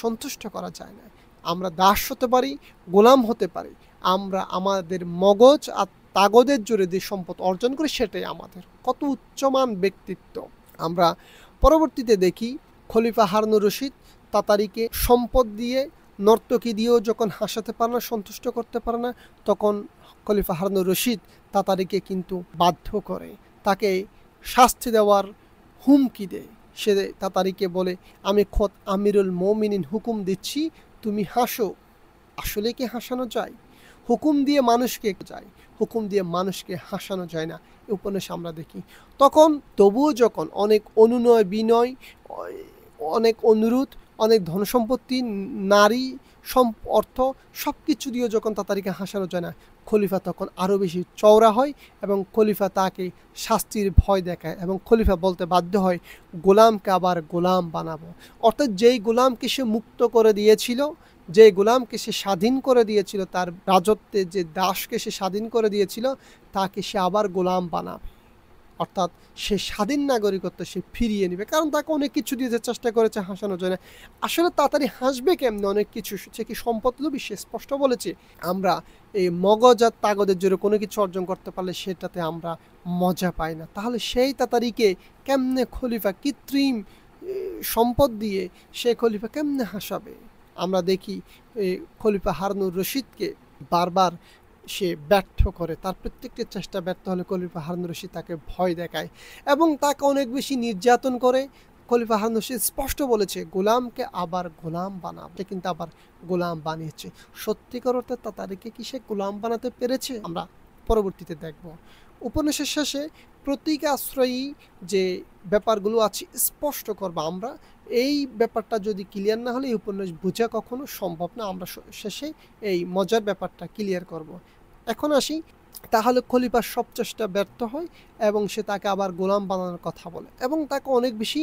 সন্তুষ্ট করা যায় না। আমরা দাস হতে পারি, গোলাম হতে পারি, আমরা আমাদের মগজ আর তাগদের জোরে যে সম্পদ অর্জন করি সেটাই আমাদের। কত উচ্চমান ব্যক্তিত্ব। আমরা পরবর্তীতে দেখি খলিফা হারুনুর রশিদ তাতারিকে সম্পদ দিয়ে, নর্তকী দিয়েও যখন হাসাতে পারে না, সন্তুষ্ট করতে পারে না, তখন খলিফা হারুনুর রশিদ তাতারিকে কিন্তু বাধ্য করে, তাকে শাস্তি দেওয়ার হুমকি দেয়। সে তাতারিকে বলে আমি খোদ আমিরুল মোমিনিন হুকুম দিচ্ছি তুমি হাসো। আসলে কি হাসানো যায়? হুকুম দিয়ে মানুষকে যায়, হুকুম দিয়ে মানুষকে হাসানো যায় না। এই উপন্যাসে আমরা দেখি তখন তবুও যখন অনেক অনুনয় বিনয়, অনেক অনুরোধ, অনেক ধনসম্পত্তি, নারী, অর্থ সব কিছু দিয়েও যখন তাতারিকে হাসানো যায় না, খলিফা তখন আরও বেশি চওড়া হয় এবং খলিফা তাকে শাস্তির ভয় দেখায় এবং খলিফা বলতে বাধ্য হয় গোলামকে আবার গোলাম বানাবো। অর্থাৎ যেই গোলামকে সে মুক্ত করে দিয়েছিল, যে গোলামকে সে স্বাধীন করে দিয়েছিল, তার রাজত্বে যে দাসকে সে স্বাধীন করে দিয়েছিল, তাকে সে আবার গোলাম বানাবে। অর্থাৎ সে স্বাধীন নাগরিকত্ব সে ফিরিয়ে নেবে, কারণ তাকে অনেক কিছু দিতে চেষ্টা করেছে, হাসানোর জন্য। আসলে তাড়াতাড়ি হাসবে কেমনে? অনেক কিছু, সে কি সম্পদ লোভী? সে স্পষ্ট বলেছে আমরা এই মগজ আর তাগদের জোরে কোনো কিছু অর্জন করতে পারলে সেটাতে আমরা মজা পাই না। তাহলে সেই তাড়াতাড়িকে কেমনে খলিফা কৃত্রিম সম্পদ দিয়ে সে খলিফা কেমনে হাসাবে? আমরা দেখি খলিফা হারুনুর রশিদকে বারবার সে ব্যর্থ করে, তার প্রত্যেকটি চেষ্টা ব্যর্থ হলে খলিফা হারুনুর রশিদ তাকে ভয় দেখায় এবং তাকে অনেক বেশি নির্যাতন করে। খলিফা হারুনুর রশিদ স্পষ্ট বলেছে গোলামকে আবার গোলাম বানাবে, কিন্তু আবার গোলাম বানিয়েছে। সত্যিকার অর্থে তাদেরকে কি সে গোলাম বানাতে পেরেছে? আমরা পরবর্তীতে দেখব। উপন্যাসের শেষে প্রতীকাশ্রয়ী যে ব্যাপারগুলো আছে স্পষ্ট করবো আমরা। এই ব্যাপারটা যদি ক্লিয়ার না হলে এই উপন্যাস বোঝা কখনো সম্ভব না। আমরা শেষে এই মজার ব্যাপারটা ক্লিয়ার করব। এখন আসি, তাহলে খলিফার সব চেষ্টা ব্যর্থ হয় এবং সে তাকে আবার গোলাম বানানোর কথা বলে এবং তাকে অনেক বেশি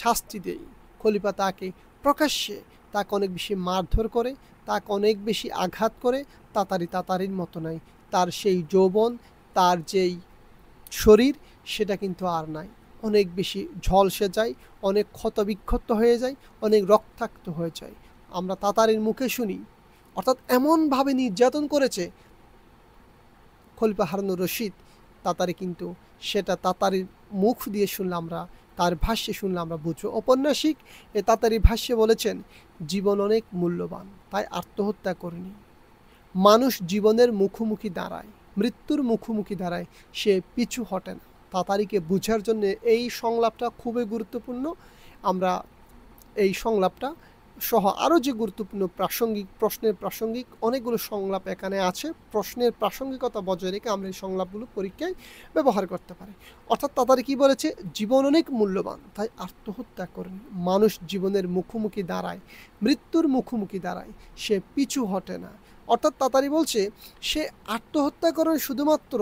শাস্তি দেয়। খলিফা তাকে প্রকাশ্যে তাকে অনেক বেশি মারধর করে, তাকে অনেক বেশি আঘাত করে। তাতারির মতো নাই, তার সেই যৌবন, তার যেই শরীর সেটা কিন্তু আর নাই, অনেক বেশি ঝলসে যায়, অনেক ক্ষতবিক্ষত হয়ে যায়, অনেক রক্তাক্ত হয়ে যায়। আমরা তাতারির মুখে শুনি, অর্থাৎ এমনভাবে নির্যাতন করেছে খলিফা হারুনুর রশিদ তাতারি, কিন্তু সেটা তাতারির মুখ দিয়ে শুনলে আমরা, তার ভাষ্যে শুনলে আমরা বুঝবো। ঔপন্যাসিক তাতারির ভাষ্যে বলেছেন জীবন অনেক মূল্যবান, তাই আত্মহত্যা করেনি। মানুষ জীবনের মুখোমুখি দাঁড়ায়, মৃত্যুর মুখোমুখি দাঁড়ায়, সে পিছু হটে না। তাতারিকে বোঝার জন্য এই সংলাপটা খুবই গুরুত্বপূর্ণ। আমরা এই সংলাপটা সহ আরও যে গুরুত্বপূর্ণ প্রশ্নের প্রাসঙ্গিক অনেকগুলো সংলাপ এখানে আছে, প্রশ্নের প্রাসঙ্গিকতা বজায় রেখে আমরা এই সংলাপগুলো পরীক্ষায় ব্যবহার করতে পারি। অর্থাৎ তাতারি কি বলেছে? জীবন অনেক মূল্যবান, তাই আত্মহত্যা করেন। মানুষ জীবনের মুখোমুখি দাঁড়ায়, মৃত্যুর মুখোমুখি দাঁড়ায়, সে পিছু হটে না। অর্থাৎ তাতারি বলছে সে আত্মহত্যা করেন শুধুমাত্র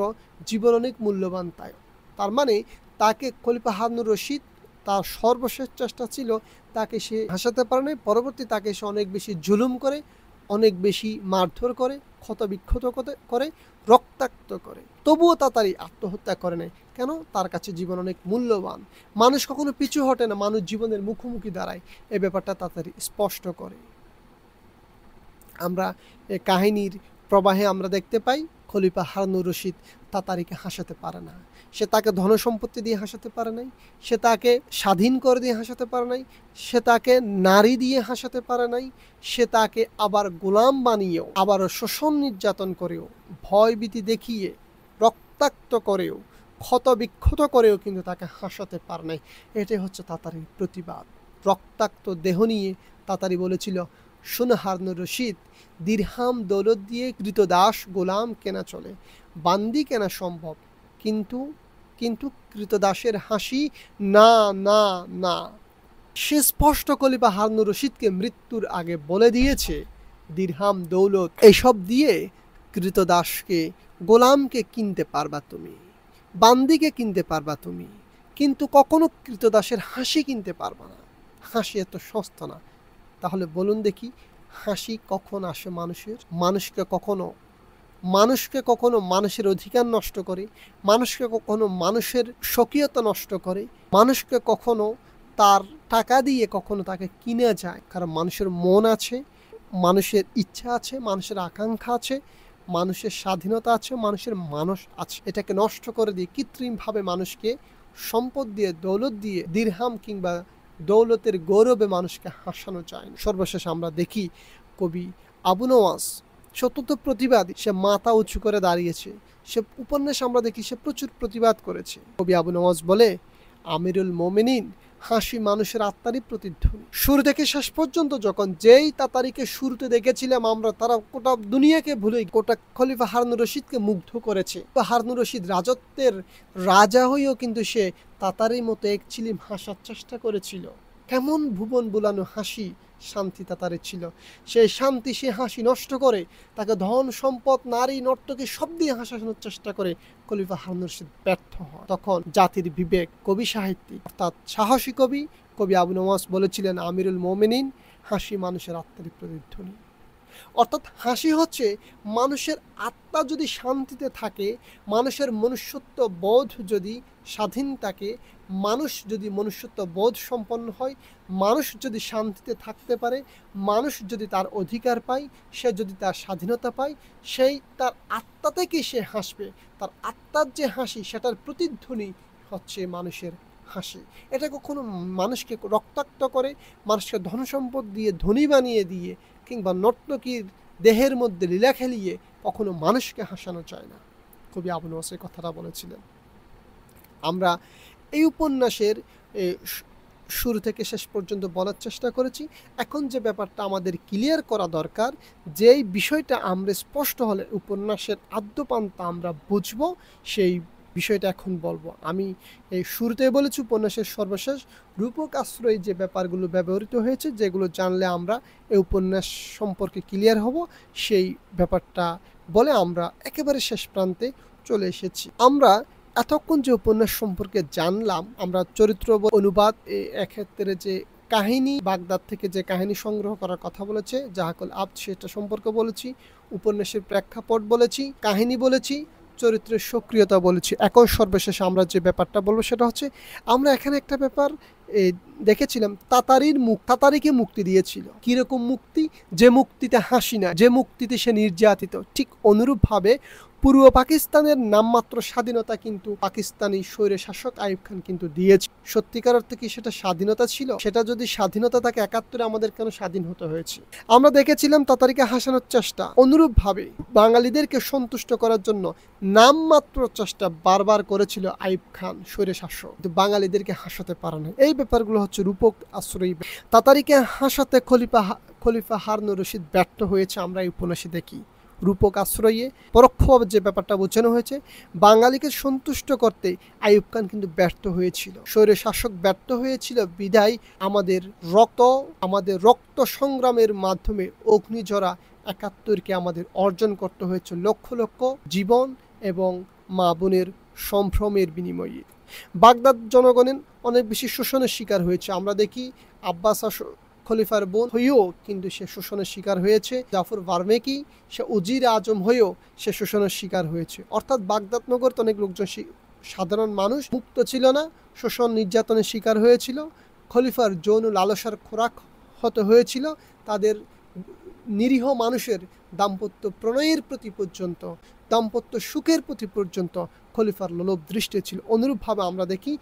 জীবন অনেক মূল্যবান তাই। তার মানে তাকে খলিফা হারুনুর রশিদ তার সর্বশেষ চেষ্টা ছিল তাকে সে হাসাতে পারে নাই। পরবর্তী তাকে সে অনেক বেশি জুলুম করে, অনেক বেশি মারধর করে, ক্ষতবিক্ষত করে, রক্তাক্ত করে। তবুও তাতারী আত্মহত্যা করে নাই। কেন? তার কাছে জীবন অনেক মূল্যবান। মানুষ কখনো পিছু হটে না, মানুষ জীবনের মুখোমুখি দাঁড়ায়। এই ব্যাপারটা তাতারী স্পষ্ট করে। আমরা কাহিনীর প্রবাহে আমরা দেখতে পাই খলিফা হারুনুর রশিদ তাতারীকে হাসাতে পারে না। সে তাকে ধনসম্পত্তি দিয়ে হাসাতে পারে নাই, সে তাকে স্বাধীন করে দিয়ে হাসাতে পারে নাই, সে তাকে নারী দিয়ে হাসাতে পারে নাই, সে তাকে আবার গোলাম বানিয়েও, আবার শোষণ নির্যাতন করেও, ভয়ভীতি দেখিয়ে, রক্তাক্ত করেও, ক্ষতবিক্ষত করেও কিন্তু তাকে হাসাতে পারে নাই। এটাই হচ্ছে তাতারীর প্রতিবাদ। রক্তাক্ত দেহ নিয়ে তাতারী বলেছিল, শোন হারুনুর রশিদ, দিরহাম দৌলত দিয়ে কৃতদাস গোলাম কেনা চলে, বান্দি কেনা সম্ভব, কিন্তু কৃতদাসের হাসি না, না, না। সে স্পষ্ট খলিফা হারুনুর রশিদকে মৃত্যুর আগে বলে দিয়েছে, দিরহাম দৌলত এসব দিয়ে কৃতদাসকে, গোলামকে কিনতে পারবা তুমি, বান্দিকে কিনতে পারবা তুমি, কিন্তু কখনো কৃতদাসের হাসি কিনতে পারবা না। হাসি এত সস্তা না। তাহলে বলুন দেখি, হাসি কখন আসে মানুষের? মানুষকে কখনো মানুষের অধিকার নষ্ট করে, মানুষকে কখনো মানুষের স্বকীয়তা নষ্ট করে, মানুষকে কখনো তার টাকা দিয়ে কখনো তাকে কিনে যায়। কারণ মানুষের মন আছে, মানুষের ইচ্ছা আছে, মানুষের আকাঙ্ক্ষা আছে, মানুষের স্বাধীনতা আছে, মানুষের মানুষ আছে। এটাকে নষ্ট করে দিয়ে কৃত্রিমভাবে মানুষকে সম্পদ দিয়ে, দৌলত দিয়ে, দিরহাম কিংবা দৌলতের গৌরবে মানুষকে হাসানো যায় না। সর্বশেষ আমরা দেখি কবি আবু নওয়াজ সতত প্রতিবাদী। সে মাথা উঁচু করে দাঁড়িয়েছে। সে উপন্যাস আমরা দেখি সে প্রচুর প্রতিবাদ করেছে। কবি আবু নওয়াজ বলে, আমিরুল মোমিনিন হাসি মানুষের আত্মারই প্রতিধ্বনি। শুরু থেকে শেষ পর্যন্ত যখন যেই তাতারীকে শুরুতে দেখেছিলাম আমরা, তারা গোটা দুনিয়াকে ভুলে গোটা খলিফা হারুনুর রশিদকে মুগ্ধ করেছে। হারুনুর রশিদ রাজত্বের রাজা হয়েও কিন্তু সে তাতারীর মতো এক চিলিম হাসার চেষ্টা করেছিল। কেমন ভুবন বুলানো হাসি শান্তি তাতারের ছিল। সেই শান্তি, সে হাসি নষ্ট করে তাকে ধন সম্পদ, নারী, নর্তকী সব দিয়ে হাসানোর চেষ্টা করে খলিফা হারুনুর রশিদ ব্যর্থ হয়। তখন জাতির বিবেক, কবি সাহিত্যিক অর্থাৎ সাহসী কবি আবু নওয়াজ বলেছিলেন, আমিরুল মোমিনিন হাসি মানুষের আত্মারই প্রতিধ্বনি। অর্থাৎ হাসি হচ্ছে মানুষের আত্মা যদি শান্তিতে থাকে, মানুষের মনুষ্যত্ব বোধ যদি স্বাধীন থাকে, মানুষ যদি মনুষ্যত্ব বোধ সম্পন্ন হয়, মানুষ যদি শান্তিতে থাকতে পারে, মানুষ যদি তার অধিকার পায়, সে যদি তার স্বাধীনতা পায়, সেই তার আত্মা থেকেই সে হাসবে। তার আত্মার যে হাসি, সেটার প্রতিধ্বনি হচ্ছে মানুষের হাসি। এটা কখনো মানুষকে রক্তাক্ত করে, মানুষকে ধনসম্পদ দিয়ে ধনী বানিয়ে দিয়ে কিংবা নর্তকীর দেহের মধ্যে লীলা খেলিয়ে কখনো মানুষকে হাসানো যায় না। কবি আবু নওয়াজ এই কথাটা বলেছিলেন। আমরা এই উপন্যাসের শুরু থেকে শেষ পর্যন্ত বলার চেষ্টা করেছি। এখন যে ব্যাপারটা আমাদের ক্লিয়ার করা দরকার, যেই বিষয়টা আমরা স্পষ্ট হলে উপন্যাসের আদ্যপান্তা আমরা বুঝবো, সেই বিষয়টা এখন বলবো। আমি এই শুরুতে বলেছি উপন্যাসের সর্বশেষ রূপক আশ্রয় যে ব্যাপারগুলো ব্যবহৃত হয়েছে, যেগুলো জানলে আমরা এই উপন্যাস সম্পর্কে ক্লিয়ার হব, সেই ব্যাপারটা বলে আমরা একেবারে শেষ প্রান্তে চলে এসেছি। আমরা এতক্ষণ যে উপন্যাস সম্পর্কে জানলাম, আমরা চরিত্র অনুবাদ, এক্ষেত্রে যে কাহিনী, বাগদাদ থেকে যে কাহিনী সংগ্রহ করার কথা বলেছে জাহাকুল আবদ, সেটা সম্পর্কে বলেছি, উপন্যাসের প্রেক্ষাপট বলেছি, কাহিনী বলেছি, চরিত্রের সক্রিয়তা বলেছি। এখন সর্বশেষে আমরা যে ব্যাপারটা বলবো সেটা হচ্ছে, আমরা এখানে একটা ব্যাপার দেখেছিলাম, তাতারীকে মুক্তি দিয়েছিল। কিরকম মুক্তি? যে মুক্তিতে হাসি না, যে মুক্তিতে সে নির্যাতিত। ঠিক অনুরূপভাবে পূর্ব পাকিস্তানের নামমাত্র স্বাধীনতা কিন্তু পাকিস্তানি স্বৈর শাসক আইয়ুব খান কিন্তু দিয়েছে। সত্যিকার অর্থে কি সেটা স্বাধীনতা ছিল? সেটা যদি স্বাধীনতা থাকে, ৭১-এ আমাদের কেন স্বাধীন হতে হয়েছে? আমরা দেখেছিলাম তাতারীকে হাসানোর চেষ্টা। অনুরূপভাবে বাঙালিদেরকে সন্তুষ্ট করার জন্য নামমাত্র চেষ্টা বারবার করেছিল আইয়ুব খান স্বৈর শাসক, কিন্তু বাঙালিদেরকে হাসাতে পারে না। এই ব্যাপারগুলো হচ্ছে রূপক আশ্রয়ী। তাতারীকে হাসাতে খলিফা হারুনুর রশিদ ব্যর্থ হয়েছে, আমরা এই উপন্যাসে দেখি। রূপক আশ্রয়ে পরোক্ষভাবে যে ব্যাপারটা বোঝানো হয়েছে, বাঙালিকে সন্তুষ্ট করতে আইয়ুব খান কিন্তু ব্যর্থ হয়েছিল, স্বৈর শাসক ব্যর্থ হয়েছিল। বিদায় আমাদের রক্ত সংগ্রামের মাধ্যমে অগ্নিঝরা ৭১-কে আমাদের অর্জন করতে হয়েছে, লক্ষ লক্ষ জীবন এবং মা বোনের সম্ভ্রমের বিনিময়ে। বাগদাদ জনগণের অনেক বেশি শোষণের শিকার হয়েছে। আমরা দেখি আব্বাস খলিফার বোন হয়েও কিন্তু সে শোষণের শিকার হয়েছে। জাফর বার্মেকি সে উজির আজম হয়েও সে শোষণের শিকার হয়েছে। অর্থাৎ বাগদাদ নগর তো অনেক লোকজন সাধারণ মানুষ মুক্ত ছিল না, শোষণ নির্যাতনের শিকার হয়েছিল, খলিফার যৌন লালসার খোরাক হতে হয়েছিল, তাদের নিরীহ মানুষের দাম্পত্য প্রণয়ের প্রতি পর্যন্ত, দাম্পত্য সুখের প্রতি পর্যন্ত খলিফার লোলুপ দৃষ্টি ছিল। অনুরূপভাবে আমরা দেখি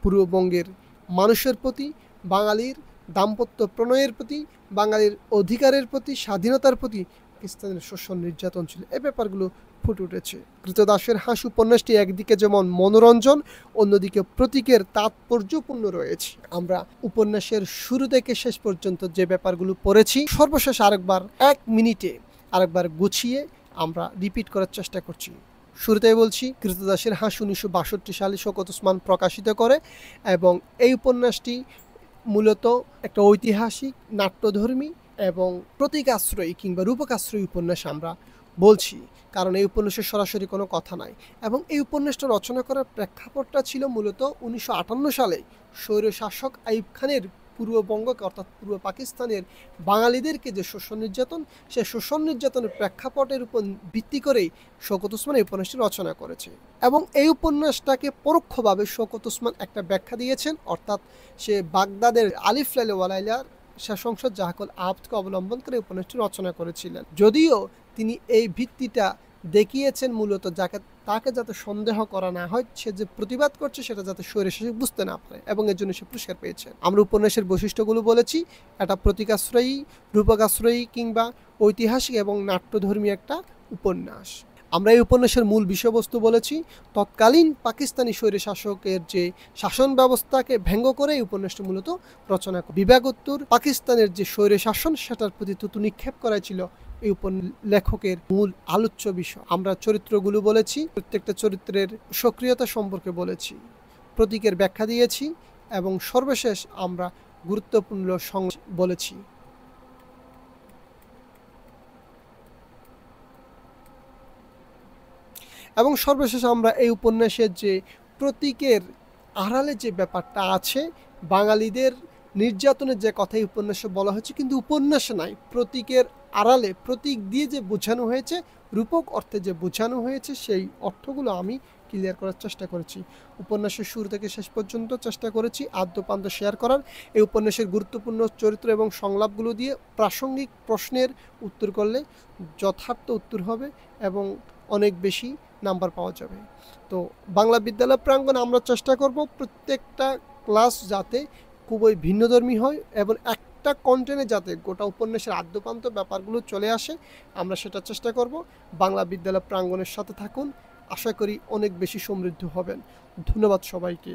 পূর্ববঙ্গের মানুষের প্রতি, বাঙালির দাম্পত্য প্রণয়ের প্রতি, বাঙালির অধিকারের প্রতি, স্বাধীনতার প্রতি পাকিস্তানের শোষণ নির্যাতন ছিল। এই ব্যাপারগুলো ফুটে উঠেছে। কৃতদাসের হাঁস উপন্যাসটি একদিকে যেমন মনোরঞ্জন, অন্যদিকে প্রতীকের তাৎপর্যপূর্ণ রয়েছে। আমরা উপন্যাসের শুরু থেকে শেষ পর্যন্ত যে ব্যাপারগুলো পড়েছি, সর্বশেষ আরেকবার 1 মিনিটে আরেকবার গুছিয়ে আমরা রিপিট করার চেষ্টা করছি। শুরুতেই বলছি, কৃতদাসের হাঁস 1962 সালে শওকত ওসমান প্রকাশিত করে এবং এই উপন্যাসটি মূলত একটা ঐতিহাসিক, নাট্যধর্মী এবং প্রতীকাশ্রয়ী কিংবা রূপকাশ্রয়ী উপন্যাস আমরা বলছি, কারণ এই উপন্যাসের সরাসরি কোনো কথা নাই। এবং এই উপন্যাসটা রচনা করার প্রেক্ষাপটটা ছিল মূলত 1958 সালে স্বৈরশাসক আইয়ুব খানের পূর্ববঙ্গকে অর্থাৎ পূর্ব পাকিস্তানের বাঙালিদেরকে যে শোষণ নির্যাতন, সেই শোষণ নির্যাতনের প্রেক্ষাপটের উপর ভিত্তি করেই শওকত ওসমান এই উপন্যাসটি রচনা করেছে। এবং এই উপন্যাসটাকে পরোক্ষভাবে শওকত ওসমান একটা ব্যাখ্যা দিয়েছেন, অর্থাৎ সে বাগদাদের আলিফ লাইলা ওয়ালাইলার শেষাংশ জাহাকুল আবদকে অবলম্বন করে উপন্যাসটি রচনা করেছিলেন। যদিও তিনি এই ভিত্তিটা দেখিয়েছেন মূলত তাকে যাতে সন্দেহ করা না হয়, সে যে প্রতিবাদ করছে সেটা যাতে স্বৈরশাসক বুঝতে না পারে, এবং এর জন্য সে পুরস্কার পেয়েছেন। আমরা উপন্যাসের বৈশিষ্ট্যগুলো বলেছি, এটা প্রতীকাশ্রয়ী, রূপকাশ্রয়ী কিংবা ঐতিহাসিক এবং নাট্যধর্মী একটা উপন্যাস। আমরা এই উপন্যাসের মূল বিষয়বস্তু বলেছি, তৎকালীন পাকিস্তানি স্বৈরশাসকের যে শাসন ব্যবস্থাকে ব্যঙ্গ করে এই উপন্যাসটি মূলত রচনা করে বিভাগোত্তর পাকিস্তানের যে স্বৈরশাসন সেটার প্রতি থুতু নিক্ষেপ করাই ছিল এই লেখকের মূল আলোচ্য বিষয়। আমরা চরিত্রগুলো বলেছি, প্রত্যেকটা চরিত্রের সক্রিয়তা সম্পর্কে বলেছি, প্রতীকের ব্যাখ্যা দিয়েছি এবং সর্বশেষ আমরা গুরুত্বপূর্ণ বলেছি। এবং সর্বশেষ আমরা এই উপন্যাসের যে প্রতীকের আড়ালে যে ব্যাপারটা আছে, বাঙালিদের নির্যাতনের যে কথা এই উপন্যাসে বলা হয়েছে, কিন্তু উপন্যাসে নাই, প্রতীকের আড়ালে প্রতীক দিয়ে যে বোঝানো হয়েছে, রূপক অর্থে যে বোঝানো হয়েছে, সেই অর্থগুলো আমি ক্লিয়ার করার চেষ্টা করেছি। উপন্যাসের শুরু থেকে শেষ পর্যন্ত চেষ্টা করেছি আদ্যপান্ত শেয়ার করার। এই উপন্যাসের গুরুত্বপূর্ণ চরিত্র এবং সংলাপগুলো দিয়ে প্রাসঙ্গিক প্রশ্নের উত্তর করলে যথার্থ উত্তর হবে এবং অনেক বেশি নাম্বার পাওয়া যাবে। তো বাংলা বিদ্যালয় প্রাঙ্গণে আমরা চেষ্টা করব প্রত্যেকটা ক্লাস যাতে খুবই ভিন্নধর্মী হয় এবং একটা কন্টেন্টে যাতে গোটা উপন্যাসের আদ্যপান্ত ব্যাপারগুলো চলে আসে, আমরা সেটা চেষ্টা করব। বাংলা বিদ্যালয় প্রাঙ্গণের সাথে থাকুন, আশা করি অনেক বেশি সমৃদ্ধ হবেন। ধন্যবাদ সবাইকে।